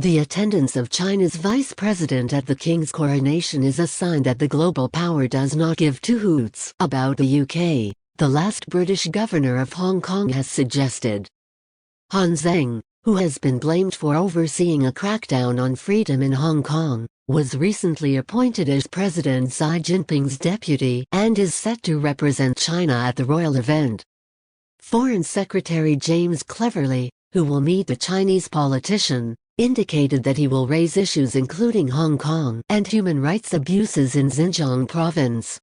The attendance of China's vice president at the king's coronation is a sign that the global power does not give two hoots about the UK, the last British governor of Hong Kong has suggested. Zheng, who has been blamed for overseeing a crackdown on freedom in Hong Kong, was recently appointed as President Xi Jinping's deputy and is set to represent China at the royal event. Foreign Secretary James Cleverly, who will meet the Chinese politician, indicated that he will raise issues including Hong Kong and human rights abuses in Zhejiang province.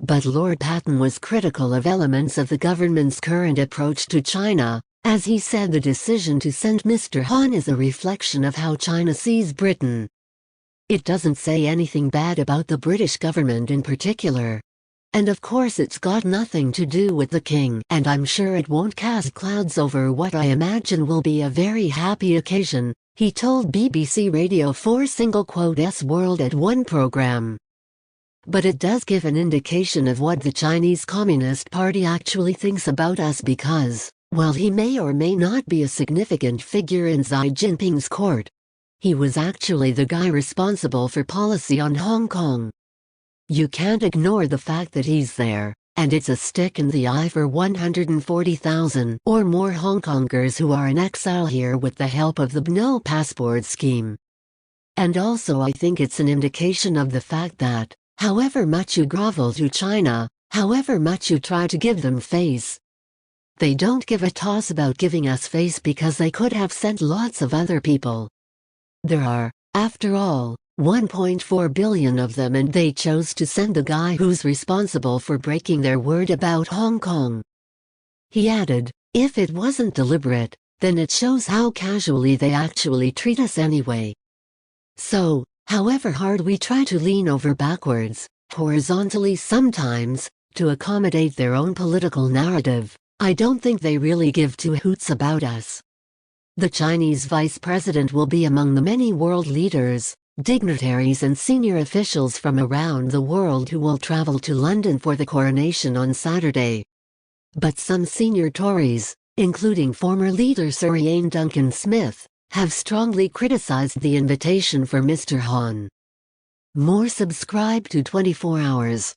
But Lord Patten was critical of elements of the government's current approach to China, as he said the decision to send Mr. Han is a reflection of how China sees Britain. It doesn't say anything bad about the British government in particular. And of course it's got nothing to do with the king, and I'm sure it won't cast clouds over what I imagine will be a very happy occasion, he told BBC Radio 4's World at One program. But it does give an indication of what the Chinese Communist Party actually thinks about us because, while he may or may not be a significant figure in Xi Jinping's court, he was actually the guy responsible for policy on Hong Kong. You can't ignore the fact that he's there, and it's a stick in the eye for 140,000 or more Hong Kongers who are in exile here with the help of the no passport scheme. And also I think it's an indication of the fact that, however much you grovel to China, however much you try to give them face, they don't give a toss about giving us face because they could have sent lots of other people. There are, after all, 1.4 billion of them, and they chose to send the guy who's responsible for breaking their word about Hong Kong. He added, if it wasn't deliberate, then it shows how casually they actually treat us anyway. So, however hard we try to lean over backwards, horizontally sometimes, to accommodate their own political narrative, I don't think they really give two hoots about us. The Chinese vice president will be among the many world leaders, dignitaries and senior officials from around the world who will travel to London for the coronation on Saturday. But some senior Tories, including former leader Sir Ian Duncan Smith, have strongly criticized the invitation for Mr. Han. More subscribe to 24 Hours.